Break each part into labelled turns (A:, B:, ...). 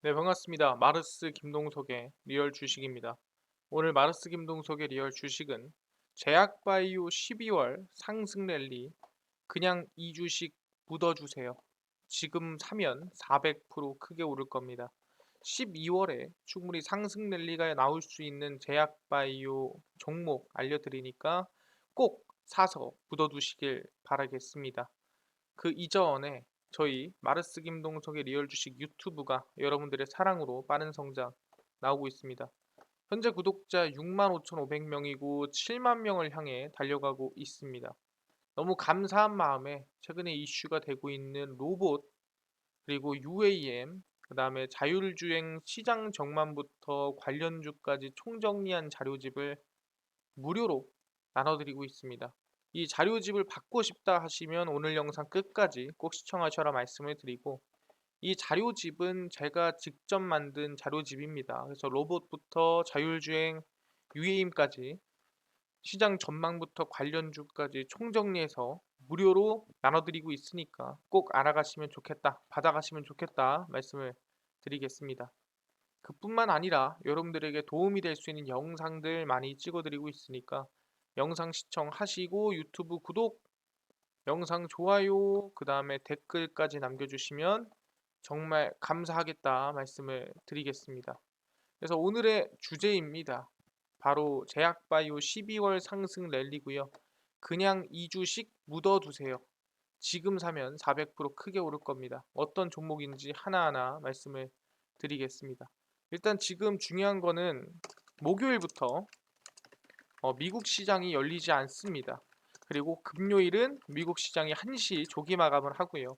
A: 네, 반갑습니다. 마르스 김동석의 리얼 주식입니다. 오늘 마르스 김동석의 리얼 주식은 제약바이오 12월 상승 랠리 그냥 이 주식 묻어주세요. 지금 사면 400% 크게 오를 겁니다. 12월에 충분히 상승 랠리가 나올 수 있는 제약바이오 종목 알려드리니까 꼭 사서 묻어두시길 바라겠습니다. 그 이전에 저희 마르스 김동석의 리얼 주식 유튜브가 여러분들의 사랑으로 빠른 성장 나오고 있습니다. 현재 구독자 65,500명이고 7만 명을 향해 달려가고 있습니다. 너무 감사한 마음에 최근에 이슈가 되고 있는 로봇 그리고 UAM 그다음에 자율주행 시장 정만부터 관련주까지 총정리한 자료집을 무료로 나눠드리고 있습니다. 이 자료집을 받고 싶다 하시면 오늘 영상 끝까지 꼭 시청하셔라 말씀을 드리고, 이 자료집은 제가 직접 만든 자료집입니다. 그래서 로봇부터 자율주행, UAM까지 시장 전망부터 관련주까지 총정리해서 무료로 나눠드리고 있으니까 꼭 알아가시면 좋겠다, 받아가시면 좋겠다 말씀을 드리겠습니다. 그뿐만 아니라 여러분들에게 도움이 될 수 있는 영상들 많이 찍어드리고 있으니까 영상 시청하시고 유튜브 구독, 영상 좋아요, 그 다음에 댓글까지 남겨주시면 정말 감사하겠다 말씀을 드리겠습니다. 그래서 오늘의 주제입니다. 바로 제약바이오 12월 상승 랠리고요. 그냥 2주씩 묻어두세요. 지금 사면 400% 크게 오를 겁니다. 어떤 종목인지 하나하나 말씀을 드리겠습니다. 일단 지금 중요한 거는 목요일부터 미국 시장이 열리지 않습니다. 그리고 금요일은 미국 시장이 1시 조기 마감을 하고요.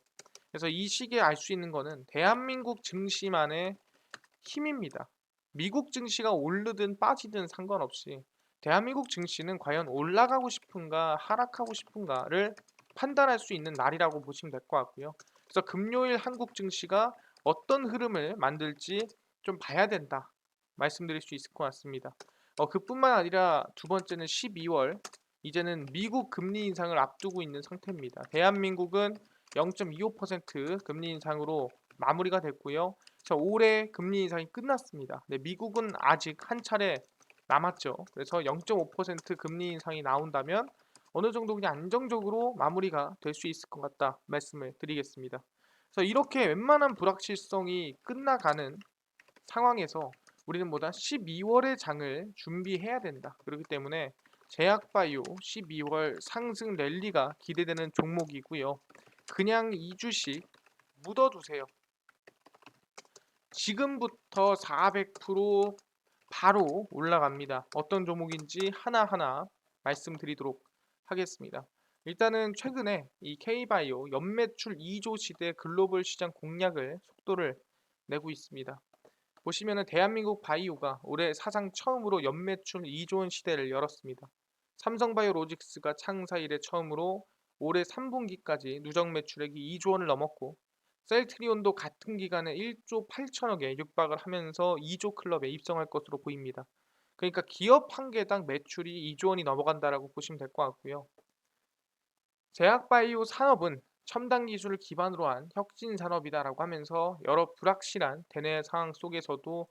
A: 그래서 이 시기에 알 수 있는 거는 대한민국 증시만의 힘입니다. 미국 증시가 오르든 빠지든 상관없이 대한민국 증시는 과연 올라가고 싶은가 하락하고 싶은가를 판단할 수 있는 날이라고 보시면 될 것 같고요. 그래서 금요일 한국 증시가 어떤 흐름을 만들지 좀 봐야 된다 말씀드릴 수 있을 것 같습니다. 그뿐만 아니라 두 번째는 12월, 이제는 미국 금리 인상을 앞두고 있는 상태입니다. 대한민국은 0.25% 금리 인상으로 마무리가 됐고요. 자, 올해 금리 인상이 끝났습니다. 네, 미국은 아직 한 차례 남았죠. 그래서 0.5% 금리 인상이 나온다면 어느 정도 그냥 안정적으로 마무리가 될 수 있을 것 같다 말씀을 드리겠습니다. 그래서 이렇게 웬만한 불확실성이 끝나가는 상황에서 우리는 뭐다 12월의 장을 준비해야 된다. 그렇기 때문에 제약바이오 12월 상승 랠리가 기대되는 종목이고요. 그냥 2주씩 묻어두세요. 지금부터 400% 바로 올라갑니다. 어떤 종목인지 하나하나 말씀드리도록 하겠습니다. 일단은 최근에 이 K바이오 연매출 2조 시대 글로벌 시장 공략을 속도를 내고 있습니다. 보시면은 대한민국 바이오가 올해 사상 처음으로 연매출 2조 원 시대를 열었습니다. 삼성바이오로직스가 창사 이래 처음으로 올해 3분기까지 누적 매출액이 2조 원을 넘었고, 셀트리온도 같은 기간에 1조 8천억에 육박을 하면서 2조 클럽에 입성할 것으로 보입니다. 그러니까 기업 한 개당 매출이 2조 원이 넘어간다라고 보시면 될 것 같고요. 제약바이오 산업은 첨단 기술을 기반으로 한 혁신 산업이다라고 하면서 여러 불확실한 대내 상황 속에서도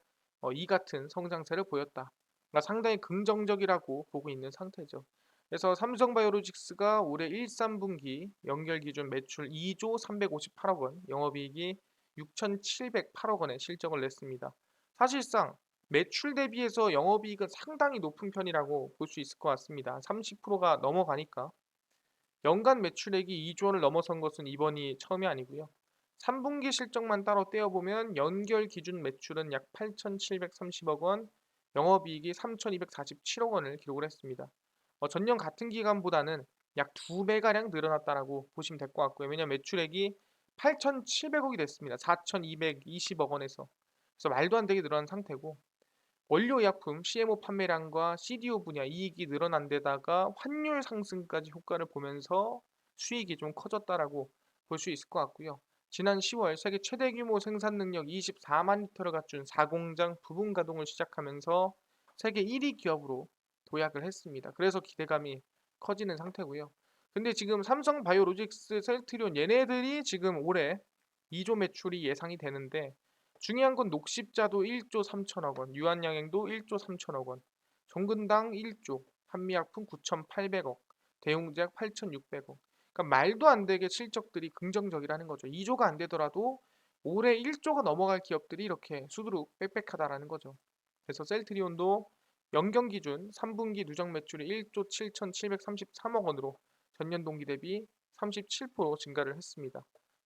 A: 이 같은 성장세를 보였다. 그러니까 상당히 긍정적이라고 보고 있는 상태죠. 그래서 삼성바이오로직스가 올해 1, 3분기 연결 기준 매출 2조 358억 원, 영업이익이 6,708억 원의 실적을 냈습니다. 사실상 매출 대비해서 영업이익은 상당히 높은 편이라고 볼 수 있을 것 같습니다. 30%가 넘어가니까. 연간 매출액이 2조 원을 넘어선 것은 이번이 처음이 아니고요. 3분기 실적만 따로 떼어보면 연결 기준 매출은 약 8,730억 원, 영업이익이 3,247억 원을 기록을 했습니다. 전년 같은 기간보다는 약 2배가량 늘어났다라고 보시면 될 것 같고요. 왜냐하면 매출액이 8,700억이 됐습니다. 4,220억 원에서. 그래서 말도 안 되게 늘어난 상태고, 원료의약품 CMO 판매량과 CDO 분야 이익이 늘어난 데다가 환율 상승까지 효과를 보면서 수익이 좀 커졌다라고 볼 수 있을 것 같고요. 지난 10월 세계 최대 규모 생산 능력 24만 리터를 갖춘 4공장 부분 가동을 시작하면서 세계 1위 기업으로 도약을 했습니다. 그래서 기대감이 커지는 상태고요. 근데 지금 삼성 바이오로직스, 셀트리온 얘네들이 지금 올해 2조 매출이 예상이 되는데, 중요한 건 녹십자도 1조 3천억 원, 유한양행도 1조 3천억 원, 종근당 1조, 한미약품 9,800억, 대웅제약 8,600억. 그러니까 말도 안 되게 실적들이 긍정적이라는 거죠. 2조가 안 되더라도 올해 1조가 넘어갈 기업들이 이렇게 수두룩 빽빽하다라는 거죠. 그래서 셀트리온도 연경 기준 3분기 누적 매출이 1조 7,733억 원으로 전년 동기 대비 37% 증가를 했습니다.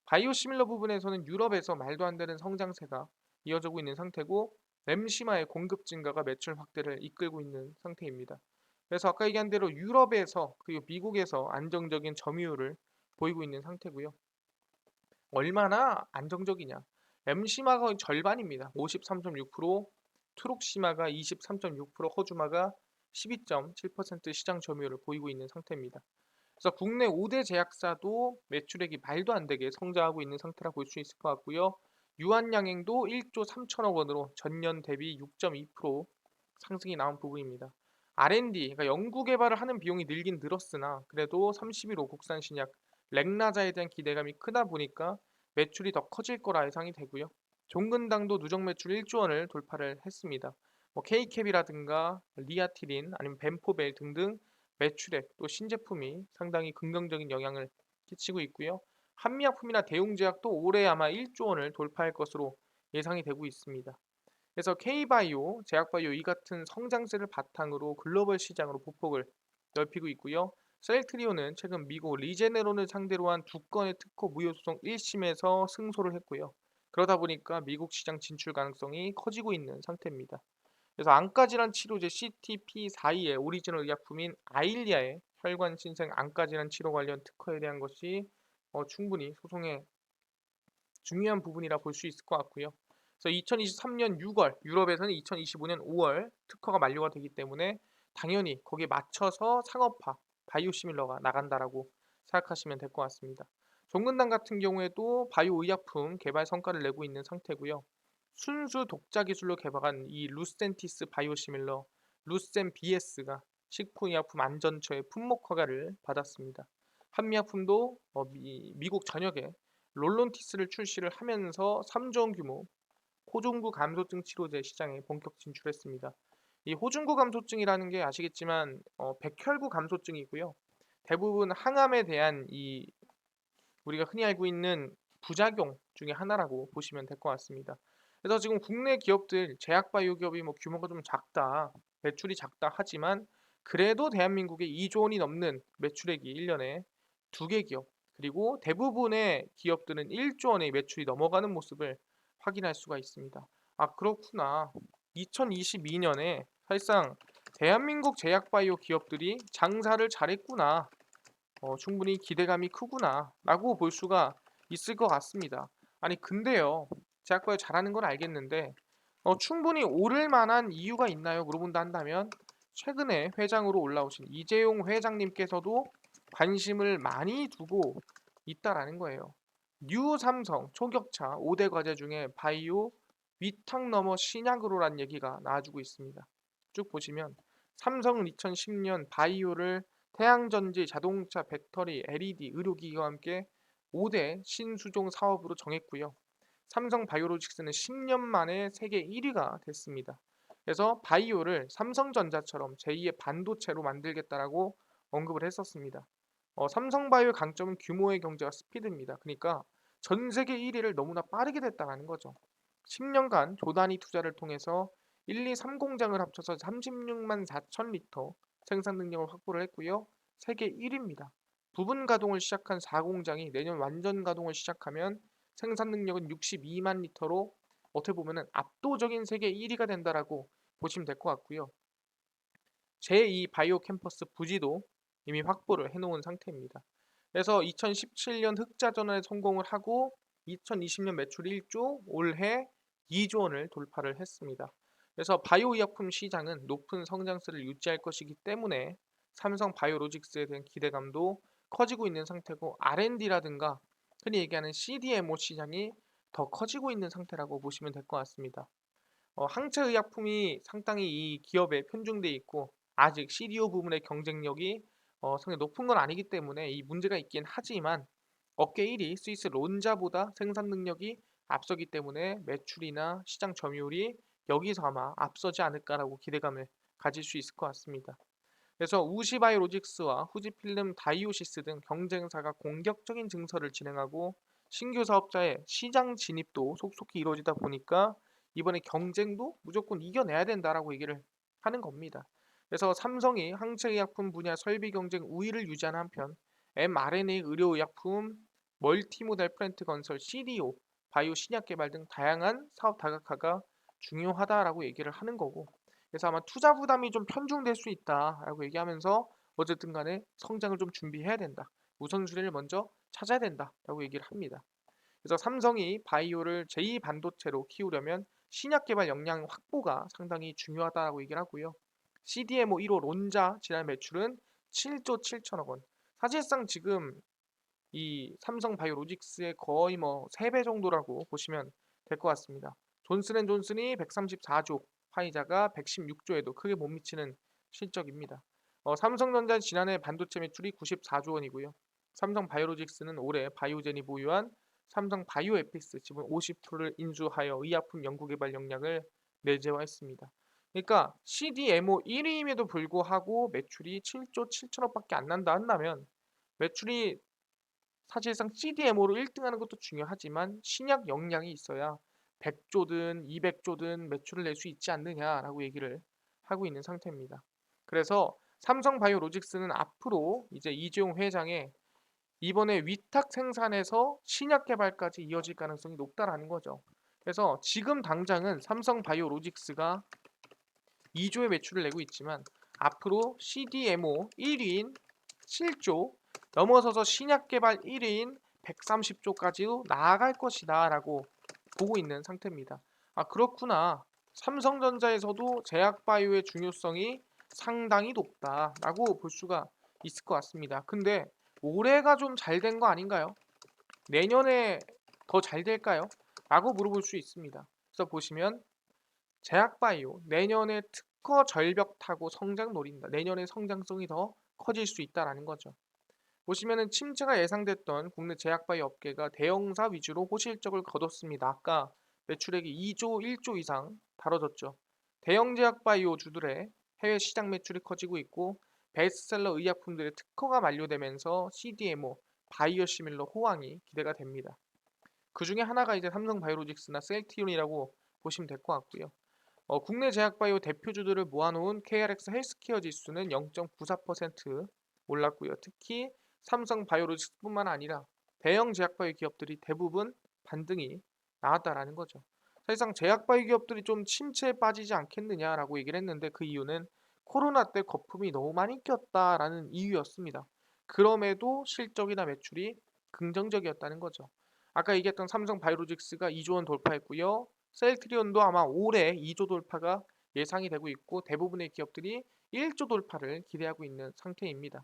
A: 바이오시밀러 부분에서는 유럽에서 말도 안 되는 성장세가 이어지고 있는 상태고 램시마의 공급 증가가 매출 확대를 이끌고 있는 상태입니다. 그래서 아까 얘기한 대로 유럽에서 그리고 미국에서 안정적인 점유율을 보이고 있는 상태고요. 얼마나 안정적이냐? 램시마가 거의 절반입니다. 53.6%, 트록시마가 23.6%, 허주마가 12.7% 시장 점유율을 보이고 있는 상태입니다. 그래서 국내 5대 제약사도 매출액이 말도 안 되게 성장하고 있는 상태라 볼 수 있을 것 같고요. 유한양행도 1조 3천억 원으로 전년 대비 6.2% 상승이 나온 부분입니다. R&D, 그러니까 연구 개발을 하는 비용이 늘긴 늘었으나 그래도 31호 국산 신약 렉나자에 대한 기대감이 크다 보니까 매출이 더 커질 거라 예상이 되고요. 종근당도 누적 매출 1조 원을 돌파를 했습니다. 뭐 K캡이라든가 리아티린 아니면 벤포벨 등등 매출액 또 신제품이 상당히 긍정적인 영향을 끼치고 있고요. 한미약품이나 대웅제약도 올해 아마 1조 원을 돌파할 것으로 예상이 되고 있습니다. 그래서 K바이오, 제약바이오 이 같은 성장세를 바탕으로 글로벌 시장으로 보폭을 넓히고 있고요. 셀트리온은 최근 미국 리제네론을 상대로 한 두 건의 특허 무효 소송 1심에서 승소를 했고요. 그러다 보니까 미국 시장 진출 가능성이 커지고 있는 상태입니다. 그래서 안과질환 치료제 CTP42의 오리지널 의약품인 아일리아의 혈관 신생 안과질환 치료 관련 특허에 대한 것이 충분히 소송의 중요한 부분이라 볼 수 있을 것 같고요. 그래서 2023년 6월, 유럽에서는 2025년 5월 특허가 만료가 되기 때문에 당연히 거기에 맞춰서 상업화, 바이오시밀러가 나간다라고 생각하시면 될 것 같습니다. 종근당 같은 경우에도 바이오 의약품 개발 성과를 내고 있는 상태고요. 순수 독자 기술로 개발한 이 루센티스 바이오시밀러, 루센 BS가 식품의약품 안전처의 품목 허가를 받았습니다. 한미약품도 미국 전역에 롤론티스를 출시를 하면서 3조 원 규모 호중구 감소증 치료제 시장에 본격 진출했습니다. 이 호중구 감소증이라는 게 아시겠지만 백혈구 감소증이고요. 대부분 항암에 대한 이 우리가 흔히 알고 있는 부작용 중에 하나라고 보시면 될 것 같습니다. 그래서 지금 국내 기업들 제약바이오 기업이 뭐 규모가 좀 작다, 매출이 작다 하지만 그래도 대한민국의 2조 원이 넘는 매출액이 1년에 두 개 기업 그리고 대부분의 기업들은 1조 원의 매출이 넘어가는 모습을 확인할 수가 있습니다. 아 그렇구나. 2022년에 사실상 대한민국 제약바이오 기업들이 장사를 잘했구나. 충분히 기대감이 크구나 라고 볼 수가 있을 것 같습니다. 아니 근데요 제약바이오 잘하는 건 알겠는데 충분히 오를 만한 이유가 있나요? 물어본다 한다면 최근에 회장으로 올라오신 이재용 회장님께서도 관심을 많이 두고 있다라는 거예요. 뉴 삼성 초격차 5대 과제 중에 바이오 위탁 넘어 신약으로란 얘기가 나와주고 있습니다. 쭉 보시면 삼성은 2010년 바이오를 태양전지, 자동차, 배터리, LED, 의료기기와 함께 5대 신수종 사업으로 정했고요. 삼성 바이오로직스는 10년 만에 세계 1위가 됐습니다. 그래서 바이오를 삼성전자처럼 제2의 반도체로 만들겠다라고 언급을 했었습니다. 삼성바이오의 강점은 규모의 경제와 스피드입니다. 그러니까 전 세계 1위를 너무나 빠르게 됐다는 거죠. 10년간 조단위 투자를 통해서 1, 2, 3공장을 합쳐서 36만 4천 리터 생산 능력을 확보를 했고요. 세계 1위입니다. 부분 가동을 시작한 4공장이 내년 완전 가동을 시작하면 생산 능력은 62만 리터로 어떻게 보면 압도적인 세계 1위가 된다라고 보시면 될 것 같고요. 제2 바이오 캠퍼스 부지도 이미 확보를 해놓은 상태입니다. 그래서 2017년 흑자 전환에 성공을 하고 2020년 매출 1조, 올해 2조 원을 돌파를 했습니다. 그래서 바이오 의약품 시장은 높은 성장세를 유지할 것이기 때문에 삼성 바이오로직스에 대한 기대감도 커지고 있는 상태고 R&D라든가 흔히 얘기하는 CDMO 시장이 더 커지고 있는 상태라고 보시면 될 것 같습니다. 항체의약품이 상당히 이 기업에 편중돼 있고 아직 CDO 부문의 경쟁력이 상당히 높은 건 아니기 때문에 이 문제가 있긴 하지만 업계 1위 스위스 론자보다 생산 능력이 앞서기 때문에 매출이나 시장 점유율이 여기서 아마 앞서지 않을까라고 기대감을 가질 수 있을 것 같습니다. 그래서 우시바이오로직스와 후지필름 다이오시스 등 경쟁사가 공격적인 증설을 진행하고 신규 사업자의 시장 진입도 속속히 이루어지다 보니까 이번에 경쟁도 무조건 이겨내야 된다라고 얘기를 하는 겁니다. 그래서 삼성이 항체의약품 분야 설비 경쟁 우위를 유지하는 한편 mRNA 의료의약품, 멀티모달 플랜트 건설, CDO, 바이오 신약 개발 등 다양한 사업 다각화가 중요하다라고 얘기를 하는 거고, 그래서 아마 투자 부담이 좀 편중될 수 있다라고 얘기하면서 어쨌든 간에 성장을 좀 준비해야 된다. 우선순위를 먼저 찾아야 된다라고 얘기를 합니다. 그래서 삼성이 바이오를 제2 반도체로 키우려면 신약 개발 역량 확보가 상당히 중요하다고 얘기를 하고요. CDMO 1호 론자 지난 매출은 7조 7천억 원. 사실상 지금 이 삼성 바이오로직스의 거의 뭐 3배 정도라고 보시면 될 것 같습니다. 존슨앤존슨이 134조, 화이자가 116조에도 크게 못 미치는 실적입니다. 삼성전자 지난해 반도체 매출이 94조 원이고요. 삼성 바이오로직스는 올해 바이오젠이 보유한 삼성 바이오에피스 지분 50%를 인수하여 의약품 연구개발 역량을 내재화했습니다. 그러니까 CDMO 1위임에도 불구하고 매출이 7조 7천억밖에 안 난다 한다면 매출이 사실상 CDMO로 1등하는 것도 중요하지만 신약 역량이 있어야 100조든 200조든 매출을 낼 수 있지 않느냐라고 얘기를 하고 있는 상태입니다. 그래서 삼성바이오로직스는 앞으로 이제 이재용 회장의 이번에 위탁 생산에서 신약 개발까지 이어질 가능성이 높다라는 거죠. 그래서 지금 당장은 삼성바이오로직스가 2조의 매출을 내고 있지만 앞으로 CDMO 1위인 7조 넘어서서 신약 개발 1위인 130조까지도 나아갈 것이다 라고 보고 있는 상태입니다. 아 그렇구나. 삼성전자에서도 제약바이오의 중요성이 상당히 높다라고 볼 수가 있을 것 같습니다. 근데 올해가 좀 잘 된 거 아닌가요? 내년에 더 잘 될까요? 라고 물어볼 수 있습니다. 그래서 보시면 제약바이오 내년에 특허 절벽 타고 성장 노린다. 내년에 성장성이 더 커질 수 있다라는 거죠. 보시면은 침체가 예상됐던 국내 제약바이오 업계가 대형사 위주로 호실적을 거뒀습니다. 아까 매출액이 2조, 1조 이상 다뤄졌죠. 대형 제약바이오주들의 해외 시장 매출이 커지고 있고 베스트셀러 의약품들의 특허가 만료되면서 CDMO, 바이오시밀러 호황이 기대가 됩니다. 그 중에 하나가 이제 삼성바이오로직스나 셀트리온이라고 보시면 될 것 같고요. 국내 제약바이오 대표주들을 모아놓은 KRX 헬스케어 지수는 0.94% 올랐고요. 특히 삼성 바이오로직스뿐만 아니라 대형 제약바이오 기업들이 대부분 반등이 나왔다라는 거죠. 사실상 제약바이오 기업들이 좀 침체에 빠지지 않겠느냐라고 얘기를 했는데 그 이유는 코로나 때 거품이 너무 많이 꼈다라는 이유였습니다. 그럼에도 실적이나 매출이 긍정적이었다는 거죠. 아까 얘기했던 삼성 바이오로직스가 2조 원 돌파했고요. 셀트리온도 아마 올해 2조 돌파가 예상이 되고 있고 대부분의 기업들이 1조 돌파를 기대하고 있는 상태입니다.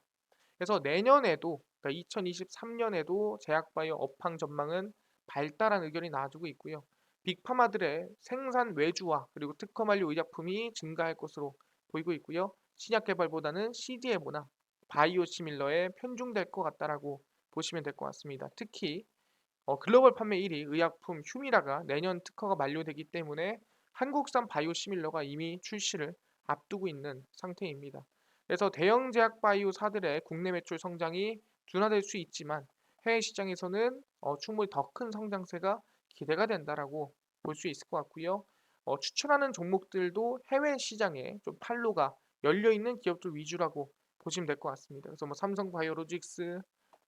A: 그래서 내년에도 그러니까 2023년에도 제약바이오 업황 전망은 발달한 의견이 나와주고 있고요. 빅파마들의 생산 외주화 그리고 특허 만료 의약품이 증가할 것으로 보이고 있고요. 신약 개발보다는 CDMO나 바이오시밀러에 편중될 것 같다라고 보시면 될 것 같습니다. 특히 글로벌 판매 1위 의약품 휴미라가 내년 특허가 만료되기 때문에 한국산 바이오시밀러가 이미 출시를 앞두고 있는 상태입니다. 그래서 대형 제약 바이오사들의 국내 매출 성장이 둔화될 수 있지만 해외 시장에서는 충분히 더 큰 성장세가 기대가 된다라고 볼 수 있을 것 같고요. 추천하는 종목들도 해외 시장에 좀 판로가 열려 있는 기업들 위주라고 보시면 될 것 같습니다. 그래서 뭐 삼성 바이오로직스,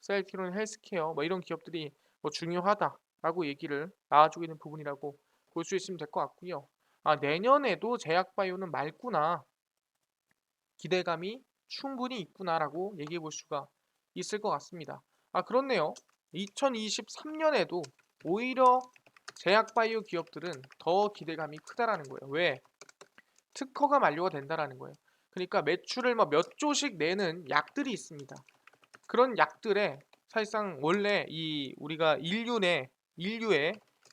A: 셀트리온 헬스케어 뭐 이런 기업들이 중요하다라고 얘기를 나와주고 있는 부분이라고 볼 수 있으면 될 것 같고요. 아, 내년에도 제약바이오는 맑구나. 기대감이 충분히 있구나라고 얘기해 볼 수가 있을 것 같습니다. 아, 그렇네요. 2023년에도 오히려 제약바이오 기업들은 더 기대감이 크다라는 거예요. 왜? 특허가 만료가 된다라는 거예요. 그러니까 매출을 몇 조씩 내는 약들이 있습니다. 그런 약들에 사실상 원래 이 우리가 인류의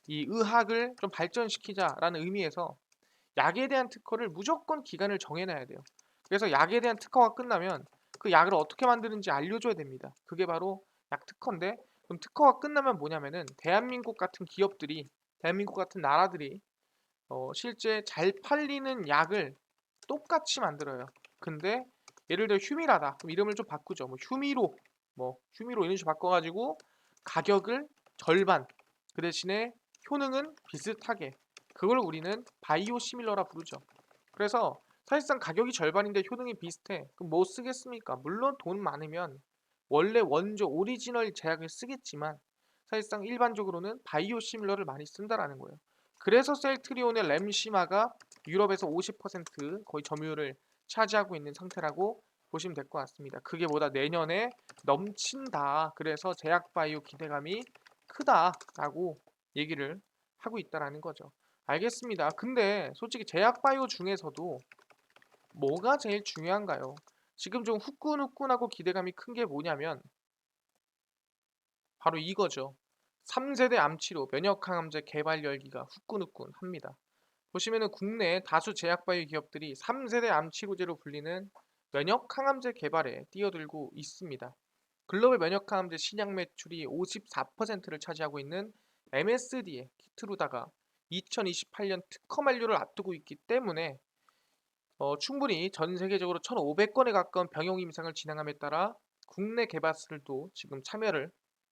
A: 이 의학을 좀 발전시키자라는 의미에서 약에 대한 특허를 무조건 기간을 정해놔야 돼요. 그래서 약에 대한 특허가 끝나면 그 약을 어떻게 만드는지 알려줘야 됩니다. 그게 바로 약 특허인데 그럼 특허가 끝나면 뭐냐면은 대한민국 같은 기업들이 대한민국 같은 나라들이 실제 잘 팔리는 약을 똑같이 만들어요. 근데 예를 들어 휴미라다. 그럼 이름을 좀 바꾸죠. 휴미로 이런 식으로 바꿔가지고 가격을 절반, 그 대신에 효능은 비슷하게, 그걸 우리는 바이오 시밀러라 부르죠. 그래서 사실상 가격이 절반인데 효능이 비슷해. 그럼 뭐 쓰겠습니까? 물론 돈 많으면 원래 원조 오리지널 제약을 쓰겠지만 사실상 일반적으로는 바이오 시밀러를 많이 쓴다라는 거예요. 그래서 셀트리온의 램시마가 유럽에서 50% 거의 점유율을 차지하고 있는 상태라고 보시면 될 것 같습니다. 그게 보다 내년에 넘친다. 그래서 제약바이오 기대감이 크다라고 얘기를 하고 있다라는 거죠. 알겠습니다. 근데 솔직히 제약바이오 중에서도 뭐가 제일 중요한가요? 지금 좀 후끈후끈하고 기대감이 큰 게 뭐냐면 바로 이거죠. 3세대 암치료 면역항암제 개발 열기가 후끈후끈합니다. 보시면은 국내 다수 제약바이오 기업들이 3세대 암치료제로 불리는 면역항암제 개발에 뛰어들고 있습니다. 글로벌 면역항암제 신약 매출이 54%를 차지하고 있는 MSD의 키트루다가 2028년 특허 만료를 앞두고 있기 때문에 충분히 전 세계적으로 1,500건에 가까운 병용 임상을 진행함에 따라 국내 개발사들도 지금 참여를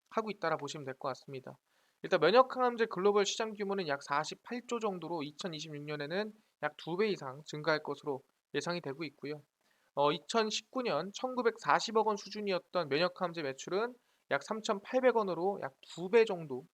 A: 하고 있다라 보시면 될 것 같습니다. 일단 면역항암제 글로벌 시장 규모는 약 48조 정도로 2026년에는 약 2배 이상 증가할 것으로 예상이 되고 있고요. 2019년 1,940억 원 수준이었던 면역항암제 매출은 약 3,800원으로 약 2배 정도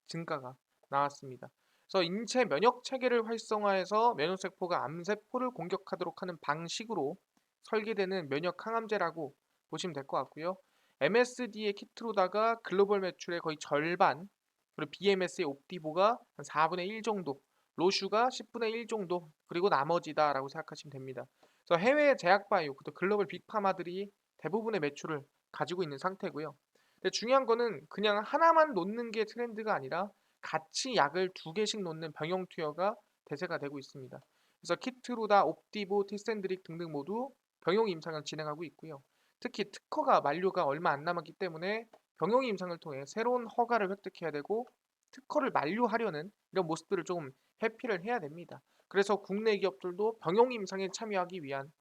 A: 증가가 나왔습니다. 그래서 인체 면역 체계를 활성화해서 면역세포가 암세포를 공격하도록 하는 방식으로 설계되는 면역 항암제라고 보시면 될 것 같고요. MSD의 키트로다가 글로벌 매출의 거의 절반, 그리고 BMS의 옵디보가 한 4분의 1 정도, 로슈가 10분의 1 정도, 그리고 나머지다라고 생각하시면 됩니다. 그래서 해외 제약바이오, 또 글로벌 빅파마들이 대부분의 매출을 가지고 있는 상태고요. 근데 중요한 거는 그냥 하나만 놓는 게 트렌드가 아니라 같이 약을 두 개씩 놓는 병용 투여가 대세가 되고 있습니다. 그래서 키트루다, 옵디보, 티센드릭 등등 모두 병용 임상을 진행하고 있고요. 특히 특허가 만료가 얼마 안 남았기 때문에 병용 임상을 통해 새로운 허가를 획득해야 되고 특허를 만료하려는 이런 모습들을 좀 회피를 해야 됩니다. 그래서 국내 기업들도 병용 임상에 참여하기 위한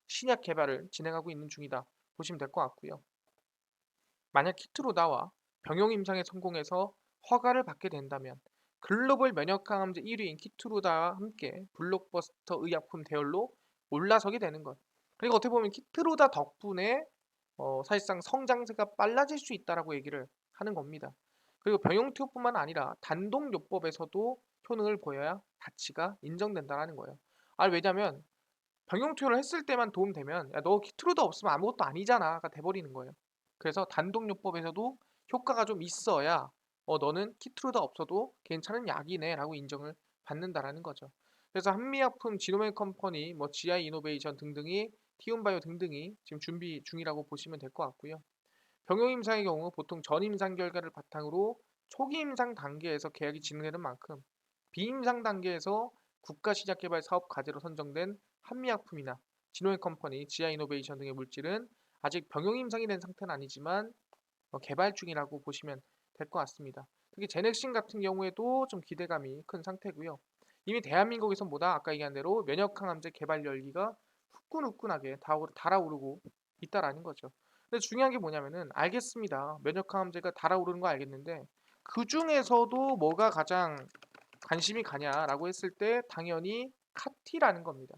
A: 신약 개발을 진행하고 있는 중이다 보시면 될 것 같고요. 만약 키트로다와 병용 임상에 성공해서 허가를 받게 된다면 글로벌 면역항암제 1위인 키트로다와 함께 블록버스터 의약품 대열로 올라서게 되는 것. 그리고 어떻게 보면 키트로다 덕분에 사실상 성장세가 빨라질 수 있다라고 얘기를 하는 겁니다. 그리고 병용 투여뿐만 아니라 단독요법에서도 효능을 보여야 가치가 인정된다라는 거예요. 왜냐면 병용 투여를 했을 때만 도움되면 야, 너 키트루다 없으면 아무것도 아니잖아가 돼버리는 거예요. 그래서 단독요법에서도 효과가 좀 있어야 너는 키트루다 없어도 괜찮은 약이네라고 인정을 받는다라는 거죠. 그래서 한미약품, 지노멘 컴퍼니, GI 이노베이션 등등이 티움바이오 등등이 지금 준비 중이라고 보시면 될 것 같고요. 병용 임상의 경우 보통 전 임상 결과를 바탕으로 초기 임상 단계에서 계약이 진행되는 만큼 비임상 단계에서 국가 시작 개발 사업 과제로 선정된 한미약품이나 진호행 컴퍼니, 지아 이노베이션 등의 물질은 아직 병용 임상이 된 상태는 아니지만 개발 중이라고 보시면 될 것 같습니다. 특히 제넥신 같은 경우에도 좀 기대감이 큰 상태고요. 이미 대한민국에선 보다 아까 얘기한 대로 면역항암제 개발 열기가 후끈후끈하게 달아오르고 있다라는 거죠. 근데 중요한 게 뭐냐면은 알겠습니다. 면역항암제가 달아오르는 거 알겠는데 그 중에서도 뭐가 가장 관심이 가냐라고 했을 때 당연히 카티라는 겁니다.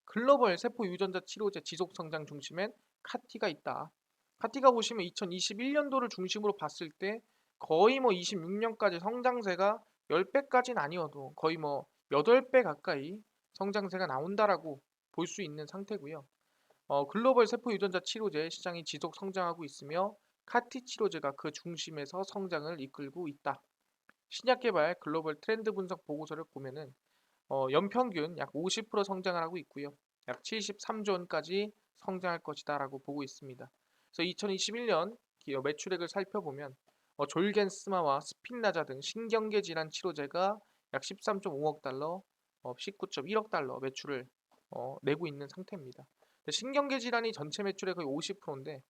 A: 글로벌 세포 유전자 치료제 지속 성장 중심엔 카티가 있다. 카티가 보시면 2021년도를 중심으로 봤을 때 거의 26년까지 성장세가 10배까지는 아니어도 거의 8배 가까이 성장세가 나온다라고 볼 수 있는 상태고요. 글로벌 세포 유전자 치료제 시장이 지속 성장하고 있으며 카티 치료제가 그 중심에서 성장을 이끌고 있다. 신약 개발 글로벌 트렌드 분석 보고서를 보면은 연평균 약 50% 성장을 하고 있고요. 약 73조 원까지 성장할 것이다라고 보고 있습니다. 그래서 2021년 기업 매출액을 살펴보면 졸겐스마와 스핀라자 등 신경계 질환 치료제가 약 13.5억 달러, 19.1억 달러 매출을 내고 있는 상태입니다. 신경계 질환이 전체 매출의 거의 50%인데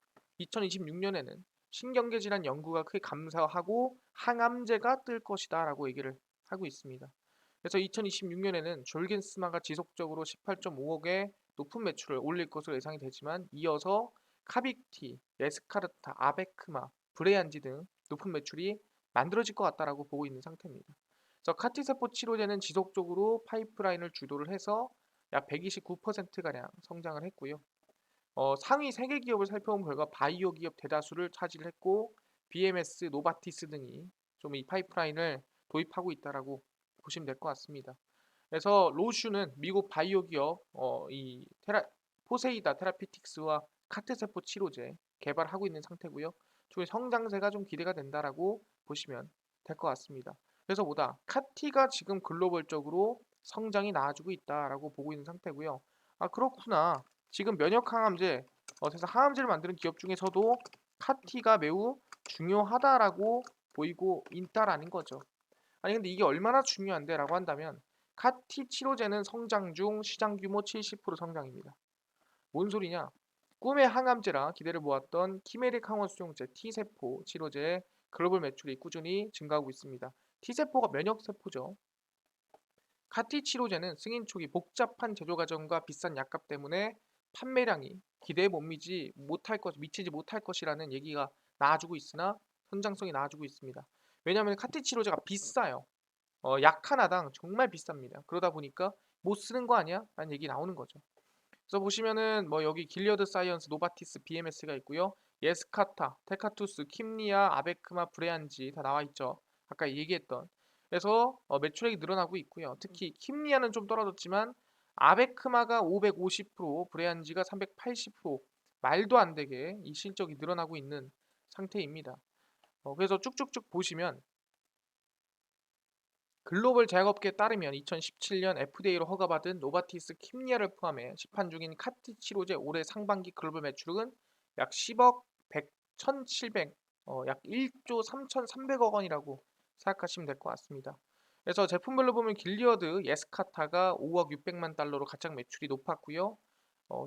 A: 2026년에는 신경계 질환 연구가 크게 감소하고 항암제가 뜰 것이다 라고 얘기를 하고 있습니다. 그래서 2026년에는 졸겐스마가 지속적으로 18.5억의 높은 매출을 올릴 것으로 예상이 되지만 이어서 카빅티, 예스카르타, 아베크마, 브레안지 등 높은 매출이 만들어질 것 같다라고 보고 있는 상태입니다. 그래서 카티세포 치료제는 지속적으로 파이프라인을 주도를 해서 약 129%가량 성장을 했고요. 상위 3개 기업을 살펴본 결과 바이오 기업 대다수를 차지를 했고 BMS, 노바티스 등이 좀 이 파이프라인을 도입하고 있다라고 보시면 될 것 같습니다. 그래서 로슈는 미국 바이오 기업 이 포세이다 테라피틱스와 카트세포 치료제 개발하고 있는 상태고요. 쪽의 성장세가 좀 기대가 된다라고 보시면 될 것 같습니다. 그래서 뭐다 카티가 지금 글로벌적으로 성장이 나아지고 있다라고 보고 있는 상태고요. 아 그렇구나. 지금 면역 항암제 그래서 항암제를 만드는 기업 중에서도 카티가 매우 중요하다라고 보이고 있다라는 거죠. 아니 근데 이게 얼마나 중요한데라고 한다면 카티 치료제는 성장 중 시장 규모 70% 성장입니다. 뭔 소리냐? 꿈의 항암제라 기대를 모았던 키메릭 항원 수용제 T세포 치료제의 글로벌 매출이 꾸준히 증가하고 있습니다. T세포가 면역세포죠. 카티 치료제는 승인 초기 복잡한 제조 과정과 비싼 약값 때문에 판매량이 기대에 미치지 못할 것이라는 얘기가 나와주고 있으나 성장성이 나와주고 있습니다. 왜냐하면 카티 치료제가 비싸요. 약 하나당 정말 비쌉니다. 그러다 보니까 못 쓰는 거 아니야? 라는 얘기 나오는 거죠. 그래서 보시면은 뭐 여기 길리어드 사이언스, 노바티스, BMS가 있고요. 예스카타, 테카투스, 킴리아, 아베크마, 브레안지 다 나와 있죠. 아까 얘기했던. 그래서 매출액이 늘어나고 있고요. 특히 킴리아는 좀 떨어졌지만 아베크마가 550%, 브레안지가 380% 말도 안 되게 이 실적이 늘어나고 있는 상태입니다. 그래서 쭉쭉쭉 보시면 글로벌 제약업계에 따르면 2017년 FDA로 허가받은 노바티스 킴리아를 포함해 시판 중인 카티 치료제 올해 상반기 글로벌 매출은 약 10억 100, 1,700, 약 1조 3,300억 원이라고 생각하시면 될 것 같습니다. 그래서 제품별로 보면 길리어드 예스카타가 5억 600만 달러로 가장 매출이 높았고요.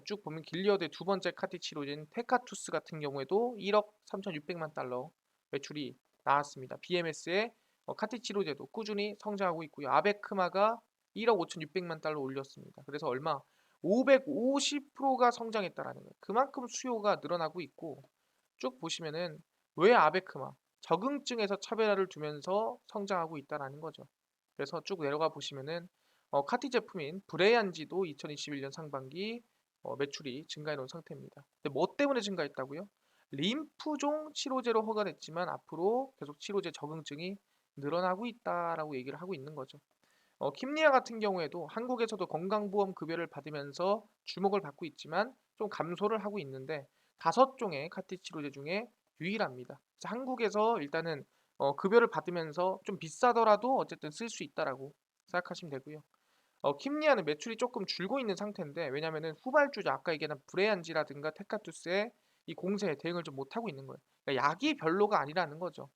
A: 쭉 보면 길리어드의 두 번째 카티 치료제인 테카투스 같은 경우에도 1억 3,600만 달러 매출이 나왔습니다. BMS의 카티 치료제도 꾸준히 성장하고 있고요. 아베크마가 1억 5,600만 달러 올렸습니다. 그래서 얼마? 550%가 성장했다라는 거예요. 그만큼 수요가 늘어나고 있고 쭉 보시면은 왜 아베크마? 적응증에서 차별화를 두면서 성장하고 있다라는 거죠. 그래서 쭉 내려가 보시면은 카티 제품인 브레안지도 2021년 상반기 매출이 증가해 놓은 상태입니다. 근데 뭐 때문에 증가했다고요? 림프종 치료제로 허가됐지만 앞으로 계속 치료제 적응증이 늘어나고 있다라고 얘기를 하고 있는 거죠. 킴리아 같은 경우에도 한국에서도 건강보험 급여를 받으면서 주목을 받고 있지만 좀 감소를 하고 있는데 5종의 카티 치료제 중에 유일합니다. 그래서 한국에서 일단은 급여를 받으면서 좀 비싸더라도 어쨌든 쓸 수 있다라고 생각하시면 되고요. 킴리아는 매출이 조금 줄고 있는 상태인데 왜냐면은 후발주자 아까 얘기한 브레안지라든가 테카투스의 이 공세에 대응을 좀 못하고 있는 거예요. 그러니까 약이 별로가 아니라는 거죠.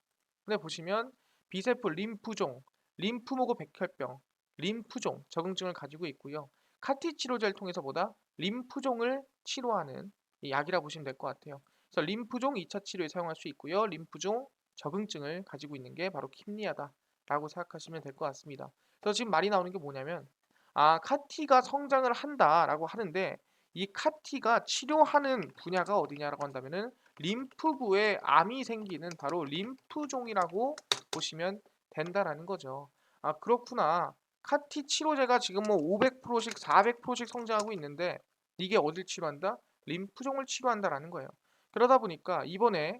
A: 근데 보시면 비세포 림프종, 림프모그 백혈병, 림프종 적응증을 가지고 있고요. 카티 치료제를 통해서 보다 림프종을 치료하는 이 약이라 보시면 될 것 같아요. 그래서 림프종 2차 치료에 사용할 수 있고요. 림프종 적응증을 가지고 있는 게 바로 킴리아다라고 생각하시면 될 것 같습니다. 그래서 지금 말이 나오는 게 뭐냐면 카티가 성장을 한다라고 하는데 이 카티가 치료하는 분야가 어디냐라고 한다면은 림프구에 암이 생기는 바로 림프종이라고 보시면 된다라는 거죠. 아, 그렇구나. 카티 치료제가 지금 뭐 500%씩 400%씩 성장하고 있는데 이게 어딜 치료한다? 림프종을 치료한다라는 거예요. 그러다 보니까 이번에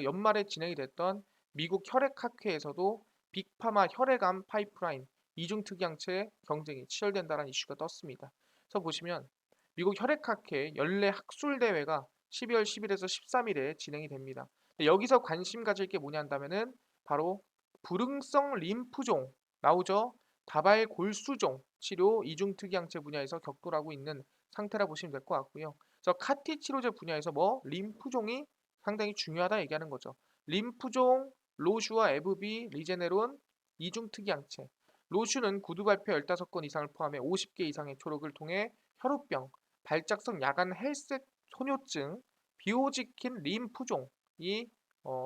A: 연말에 진행이 됐던 미국 혈액학회에서도 빅파마 혈액암 파이프라인 이중 특이항체 경쟁이 치열된다는 이슈가 떴습니다. 그래서 보시면 미국 혈액학회 연례 학술 대회가 12월 10일에서 13일에 진행이 됩니다. 여기서 관심 가질 게 뭐냐 한다면은 바로 불응성 림프종 나오죠. 다발 골수종 치료 이중 특이항체 분야에서 격돌하고 있는 상태라 보시면 될 것 같고요. 그래서 카티 치료제 분야에서 뭐 림프종이 상당히 중요하다 얘기하는 거죠. 림프종, 로슈와 에브비, 리제네론 이중 특이항체 로슈는 구두 발표 15건 이상을 포함해 50개 이상의 초록을 통해 혈우병, 발작성 야간 헬색 소뇨증, 비오지킨 림프종이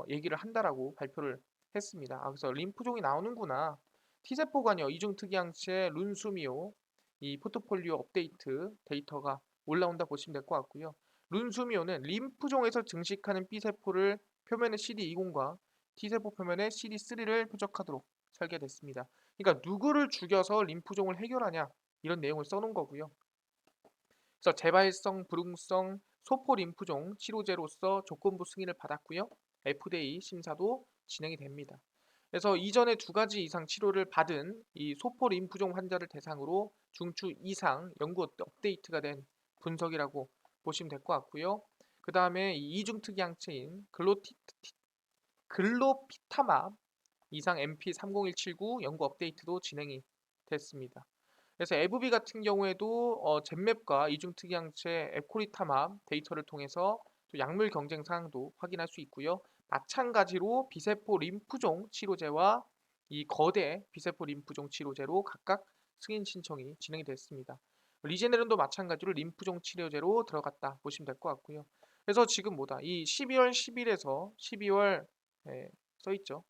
A: 얘기를 한다라고 발표를 했습니다. 그래서 림프종이 나오는구나. T세포 관여 이중특이항체 룬수미오 이 포트폴리오 업데이트 데이터가 올라온다 보시면 될 것 같고요. 룬수미오는 림프종에서 증식하는 B세포를 표면의 CD20과 T세포 표면의 CD3를 표적하도록 설계됐습니다. 그러니까 누구를 죽여서 림프종을 해결하냐 이런 내용을 써놓은 거고요. 그래서 재발성, 불응성, 소포 림프종 치료제로서 조건부 승인을 받았고요. FDA 심사도 진행이 됩니다. 그래서 이전에 2가지 이상 치료를 받은 이 소포 림프종 환자를 대상으로 중추 이상 연구 업데이트가 된 분석이라고 보시면 될 것 같고요. 그 다음에 이중특이항체인 글로피타맙 이상 MP30179 연구 업데이트도 진행이 됐습니다. 그래서 에브비 같은 경우에도 젠맵과 이중특이항체 에코리타맙 데이터를 통해서 또 약물 경쟁 사항도 확인할 수 있고요. 마찬가지로 비세포 림프종 치료제와 이 거대 비세포 림프종 치료제로 각각 승인 신청이 진행이 됐습니다. 리제네론도 마찬가지로 림프종 치료제로 들어갔다 보시면 될 것 같고요. 그래서 지금 뭐다 이 12월 10일에서 12월 써있죠.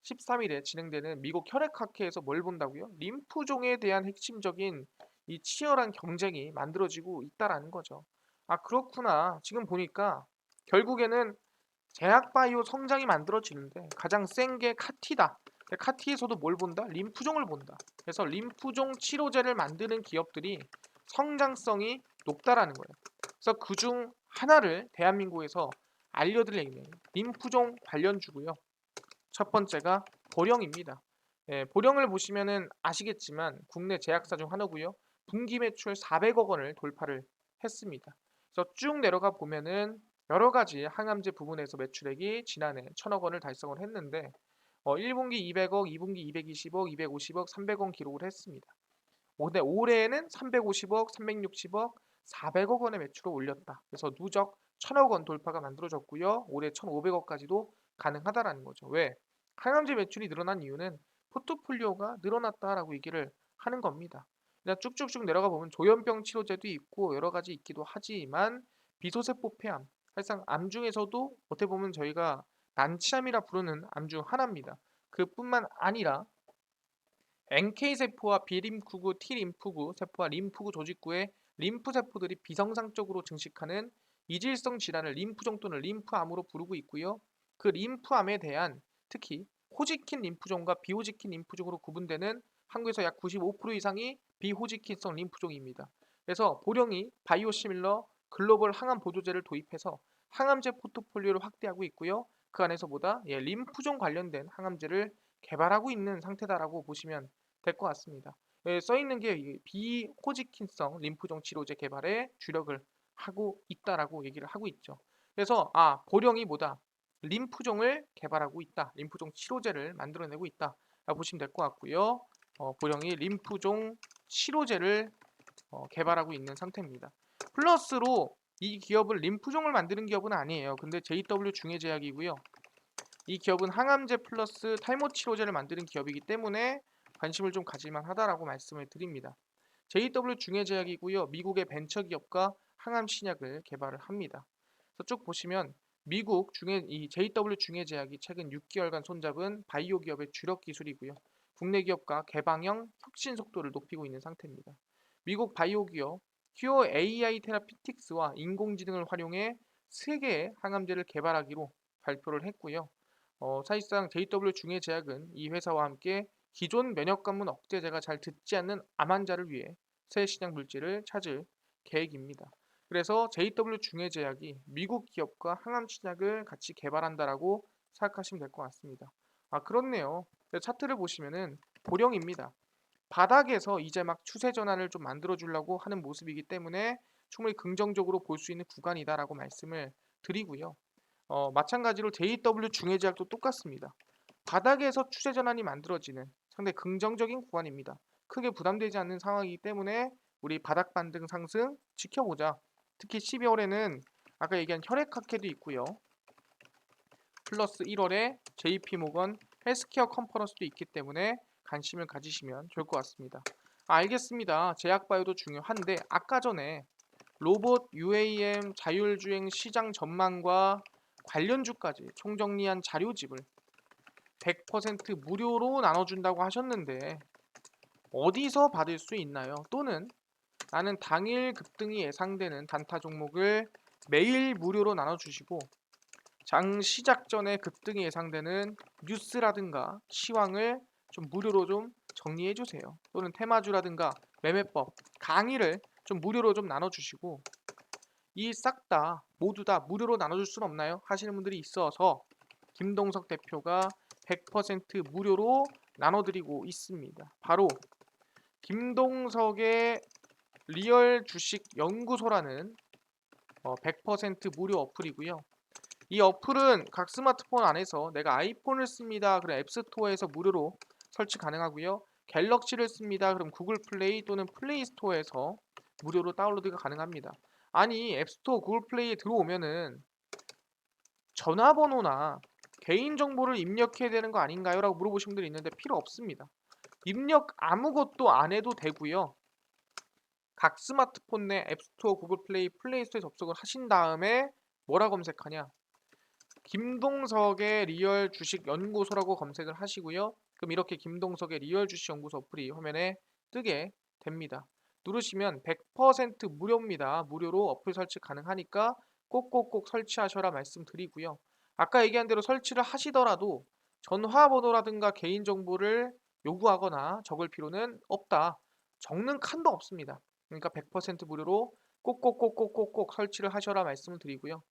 A: 13일에 진행되는 미국 혈액학회에서 뭘 본다고요? 림프종에 대한 핵심적인 이 치열한 경쟁이 만들어지고 있다라는 거죠. 그렇구나. 지금 보니까 결국에는 제약바이오 성장이 만들어지는데 가장 센 게 카티다. 카티에서도 뭘 본다? 림프종을 본다. 그래서 림프종 치료제를 만드는 기업들이 성장성이 높다라는 거예요. 그래서 그중 하나를 대한민국에서 알려드리는 림프종 관련주고요. 첫 번째가 보령입니다. 보령을 보시면은 아시겠지만 국내 제약사 중 하나고요. 분기 매출 400억 원을 돌파를 했습니다. 그래서 쭉 내려가 보면은 여러 가지 항암제 부분에서 매출액이 지난해 1000억 원을 달성을 했는데 1분기 200억, 2분기 220억, 250억, 300억 기록을 했습니다. 올해에는 350억, 360억, 400억 원의 매출을 올렸다. 그래서 누적 1000억 원 돌파가 만들어졌고요. 올해 1500억까지도 가능하다라는 거죠. 왜? 항암제 매출이 늘어난 이유는 포트폴리오가 늘어났다라고 얘기를 하는 겁니다. 그냥 쭉쭉쭉 내려가 보면 조현병 치료제도 있고 여러 가지 있기도 하지만 비소세포 폐암, 사실상 암 중에서도 어떻게 보면 저희가 난치암이라 부르는 암 중 하나입니다. 그뿐만 아니라 NK세포와 B림프구, T림프구 세포와 림프구 조직구의 림프세포들이 비정상적으로 증식하는 이질성 질환을 림프종 또는 림프암으로 부르고 있고요. 그 림프암에 대한 특히 호지킨 림프종과 비호지킨 림프종으로 구분되는 한국에서 약 95% 이상이 비호지킨성 림프종입니다. 그래서 보령이 바이오시밀러 글로벌 항암 보조제를 도입해서 항암제 포트폴리오를 확대하고 있고요. 그 안에서 보다 림프종 관련된 항암제를 개발하고 있는 상태다라고 보시면 될 것 같습니다. 써 있는 게 비호지킨성 림프종 치료제 개발에 주력을 하고 있다라고 얘기를 하고 있죠. 그래서 보령이 뭐다? 림프종을 개발하고 있다. 림프종 치료제를 만들어내고 있다. 라고 보시면 될 것 같고요. 보령이 림프종 치료제를 개발하고 있는 상태입니다. 플러스로 이 기업은 림프종을 만드는 기업은 아니에요. 근데 JW 중해제약이고요. 이 기업은 항암제 플러스 탈모 치료제를 만드는 기업이기 때문에 관심을 좀 가질만 하다라고 말씀을 드립니다. JW 중해제약이고요. 미국의 벤처기업과 항암 신약을 개발을 합니다. 그래서 쭉 보시면 미국 이 JW 중해제약이 최근 6개월간 손잡은 바이오 기업의 주력 기술이고요. 국내 기업과 개방형 혁신 속도를 높이고 있는 상태입니다. 미국 바이오 기업 큐어 AI 테라피틱스와 인공지능을 활용해 3개의 항암제를 개발하기로 발표를 했고요. 사실상 JW 중해제약은 이 회사와 함께 기존 면역관문 억제제가 잘 듣지 않는 암 환자를 위해 새 신약 물질을 찾을 계획입니다. 그래서 JW 중해제약이 미국 기업과 항암 신약을 같이 개발한다라고 생각하시면 될 것 같습니다. 그렇네요. 차트를 보시면은 보령입니다. 바닥에서 이제 막 추세 전환을 좀 만들어 주려고 하는 모습이기 때문에 충분히 긍정적으로 볼 수 있는 구간이다라고 말씀을 드리고요. 마찬가지로 JW 중해제약도 똑같습니다. 바닥에서 추세 전환이 만들어지는 상당히 긍정적인 구간입니다. 크게 부담되지 않는 상황이기 때문에 우리 바닥 반등 상승 지켜보자. 특히 12월에는 아까 얘기한 혈액학회도 있고요. 플러스 1월에 JP모건 헬스케어 컨퍼런스도 있기 때문에 관심을 가지시면 좋을 것 같습니다. 알겠습니다. 제약바이오도 중요한데 아까 전에 로봇 UAM 자율주행 시장 전망과 관련주까지 총정리한 자료집을 100% 무료로 나눠준다고 하셨는데 어디서 받을 수 있나요? 또는 나는 당일 급등이 예상되는 단타 종목을 매일 무료로 나눠주시고 장 시작 전에 급등이 예상되는 뉴스라든가 시황을 좀 무료로 좀 정리해 주세요. 또는 테마주라든가 매매법 강의를 좀 무료로 좀 나눠주시고 이 싹 다 모두 다 무료로 나눠줄 수는 없나요? 하시는 분들이 있어서 김동석 대표가 100% 무료로 나눠드리고 있습니다. 바로 김동석의 리얼 주식 연구소라는 100% 무료 어플이고요. 이 어플은 각 스마트폰 안에서 내가 아이폰을 씁니다. 그럼 앱스토어에서 무료로 설치 가능하고요. 갤럭시를 씁니다. 그럼 구글 플레이 또는 플레이 스토어에서 무료로 다운로드가 가능합니다. 아니 앱스토어 구글 플레이에 들어오면은 전화번호나 개인정보를 입력해야 되는 거 아닌가요? 라고 물어보신 분들이 있는데 필요 없습니다. 입력 아무것도 안 해도 되고요. 각 스마트폰 내 앱스토어, 구글 플레이, 플레이 스토어에 접속을 하신 다음에 뭐라 검색하냐? 김동석의 리얼 주식 연구소라고 검색을 하시고요. 그럼 이렇게 김동석의 리얼 주식 연구소 어플이 화면에 뜨게 됩니다. 누르시면 100% 무료입니다. 무료로 어플 설치 가능하니까 꼭꼭꼭 설치하셔라 말씀드리고요. 아까 얘기한 대로 설치를 하시더라도 전화번호라든가 개인정보를 요구하거나 적을 필요는 없다. 적는 칸도 없습니다. 그러니까 100% 무료로 꼭꼭꼭꼭꼭꼭 설치를 하셔라 말씀을 드리고요.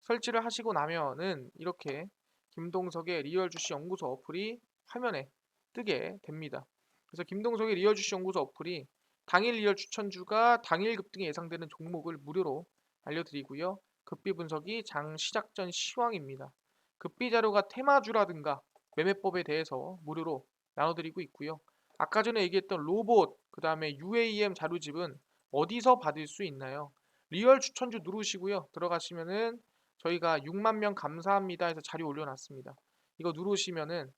A: 설치를 하시고 나면은 이렇게 김동석의 리얼 주식 연구소 어플이 화면에 뜨게 됩니다. 그래서 김동석의 리얼 주식 연구소 어플이 당일 리얼 추천주가 당일 급등이 예상되는 종목을 무료로 알려드리고요. 급비 분석이 장 시작 전 시황입니다. 급비 자료가 테마주라든가 매매법에 대해서 무료로 나눠드리고 있고요. 아까 전에 얘기했던 로봇, 그 다음에 UAM 자료집은 어디서 받을 수 있나요? 리얼 추천주 누르시고요. 들어가시면은 저희가 6만 명 감사합니다 해서 자료 올려놨습니다. 이거 누르시면은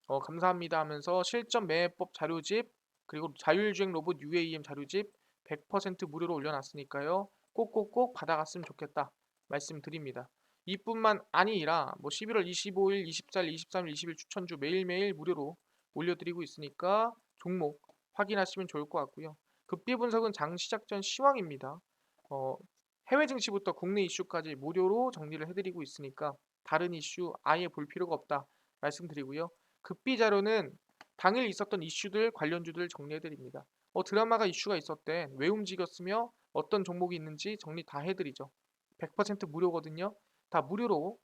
A: 감사합니다 하면서 실전 매매법 자료집 그리고 자율주행 로봇 UAM 자료집 100% 무료로 올려놨으니까요. 꼭꼭꼭 받아갔으면 좋겠다 말씀드립니다. 이뿐만 아니라 뭐 11월 25일, 24일, 23일, 20일 추천주 매일매일 무료로 올려드리고 있으니까 종목 확인하시면 좋을 것 같고요. 급비 분석은 장 시작 전 시황입니다. 해외 증시부터 국내 이슈까지 무료로 정리를 해드리고 있으니까 다른 이슈 아예 볼 필요가 없다 말씀드리고요. 급비 자료는 당일 있었던 이슈들 관련주들 정리해드립니다. 드라마가 이슈가 있었대. 왜 움직였으며 어떤 종목이 있는지 정리 다 해드리죠. 100% 무료거든요. 다 무료로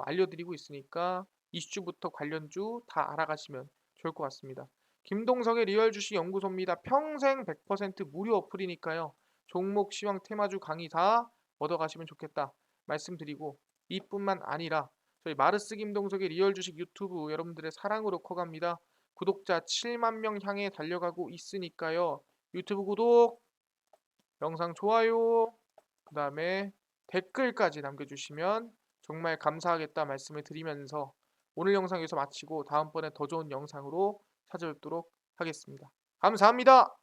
A: 알려드리고 있으니까 이슈부터 관련주 다 알아가시면 좋을 것 같습니다. 김동석의 리얼 주식 연구소입니다. 평생 100% 무료 어플이니까요. 종목, 시황, 테마주 강의 다 얻어가시면 좋겠다 말씀드리고 이뿐만 아니라 저희 마르스 김동석의 리얼 주식 유튜브 여러분들의 사랑으로 커갑니다. 구독자 7만 명 향해 달려가고 있으니까요. 유튜브 구독, 영상 좋아요, 그 다음에 댓글까지 남겨주시면 정말 감사하겠다 말씀을 드리면서 오늘 영상 여기서 마치고 다음번에 더 좋은 영상으로 찾아뵙도록 하겠습니다. 감사합니다.